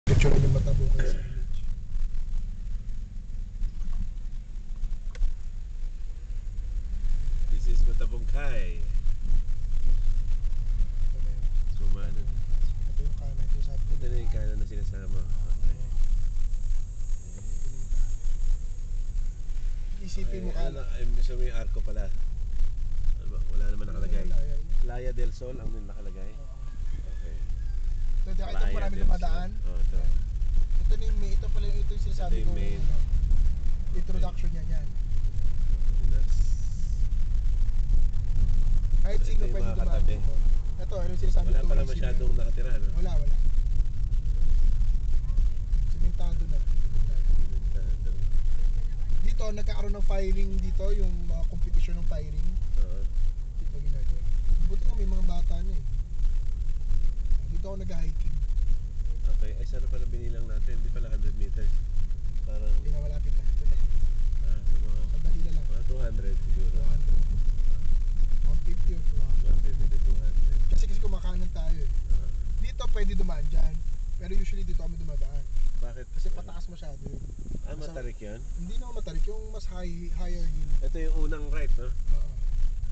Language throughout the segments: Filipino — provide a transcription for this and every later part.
Picture yung matabo kayo sa village. This is Matabungkay. Ito na yun. Sumano. Ito yung kanan. Ito yung sabi ko. Ito na yung kanan na sinasama. Okay. Isipin mo Ano, so may arko pala. Ano ba? Wala naman nakalagay. Playa del Sol ang nakalagay. Okay. So, ito marami dumadaan. Oh, ito. Ito na yung ito pala yung ito yung sinasabi Ito yung ko. main. Introduction niya yan. That's, Kahit sino ito yung pwede mga dumaan katabi. dito. Ito, ano yung sinasabi wala ko. pala masyadong nakatira, no? Wala. Simentado na. Dito, nagkakaroon ng firing dito, yung competition ng firing. Oo. Dito ginagawa. Buti nga may mga bata na eh. Dito ako nag-hiking. Okay, ay sana pala binilang natin, hindi pala 100 meters. Parang, Hindi na malapit na. mga, Madali na lang. mga 200 siguro. 150 or 200. 150 to 200. Kasi kumakanan tayo eh. Dito pwede dumaan dyan. Pero usually dito kami dumadaan. Bakit? Kasi pataas masyado yun. Matarik yan? Hindi naman matarik. Yung mas higher hill. Ito yung unang right, no? Oo.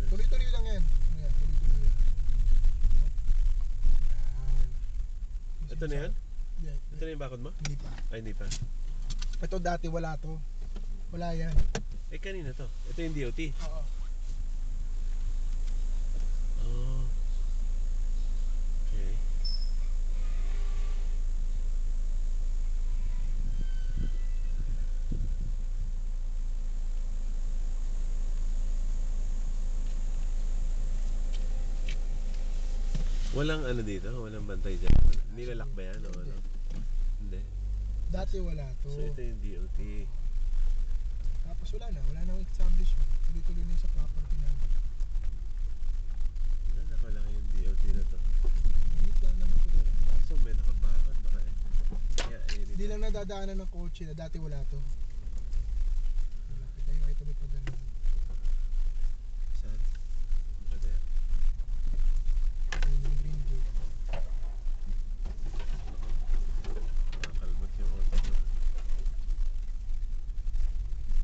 Tuloy-tuloy lang yan. Ayan, tuloy-tuloy yan. Yan. Ito na yan? Hindi. Ito na yung bakod mo? Hindi pa. Ay, hindi pa. Ito dati wala to. Wala yan. Eh, kanina to. Ito yung DOT. Oo. Oh. Okay. Walang ano dito? Walang bantay dyan? Nilalak ba yan o ano? Hindi. Dati wala to. So, ito yung DOT. Tapos wala na. Wala nang establishment. Tuloy-tuloy na yung sa property namin. Nakalaki yung DOT na to. Dito lang naman ito. Kaso may nakabakod. Baka yeah, Hindi lang nadadaanan ng kotse na dati wala to. Malapit tayo. Ito may pagano'n. saan? Ano ba yan? Ito yung green gate. Nakakalmot yung auto ko.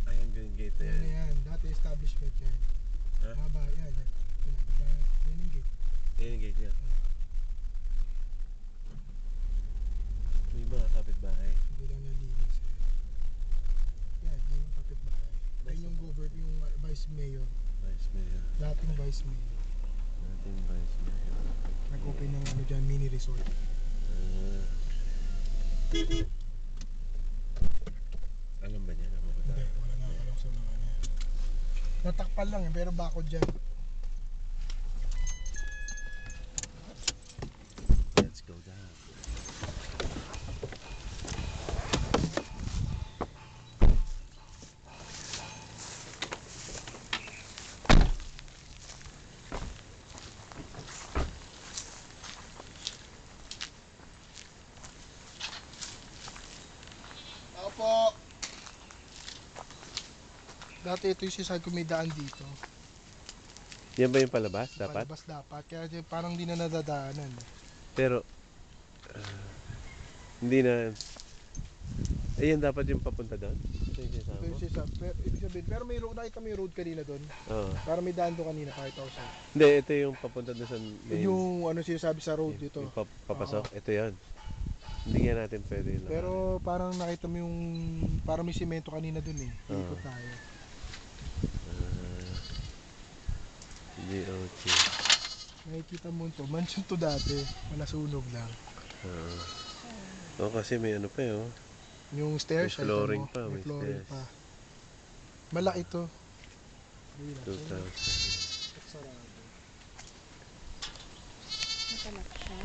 Ay, ang green gate na Yan yan. na yan. Dati establishment yan. Ha? Haba yan. Yan. Diba? Yan yung gate. Yan yung gate niya. May mga kapitbahay. Hindi lang nalinis. Yan. Yan yung kapitbahay. Yan yung yung vice mayor. Vice Mayor. Dating vice mayor. Dating Vice Mayor. Nag-open ng ano dyan, mini resort. Alam ba niya na mapunta? Hindi, wala na alam sa mga niya. Natakpan lang eh, pero bakod dyan. Let's go down. Ako po! Dati ito yung sisag ko may daan dito. Yan ba yung palabas? Dapat? Palabas dapat, kaya parang di na nadadaanan. Pero, hindi na. Eh, yan dapat yung papunta doon? Ito yung Ito sinasabi yung mo? sisag, ibig sabihin, pero may road, nakita mo yung road kanina doon. Oo. Parang may daan doon kanina, pakita ko sa'yo. Hindi, ito yung papunta doon sa main. Yung ano sinasabi sa road dito. Yung papasok? Ito yan. Hindi nga natin pwede yun. Pero parang nakita mo yung, parang may simento kanina doon eh. Ikot tayo. DOT. Nakikita mo ito, mansion to dati, malasunog lang. Oo, kasi may ano pa yun. Yung stairs, May flooring nakita mo, pa, may may flooring stairs. pa. Malaki to. 2,000. Sarado. Nakalak siya.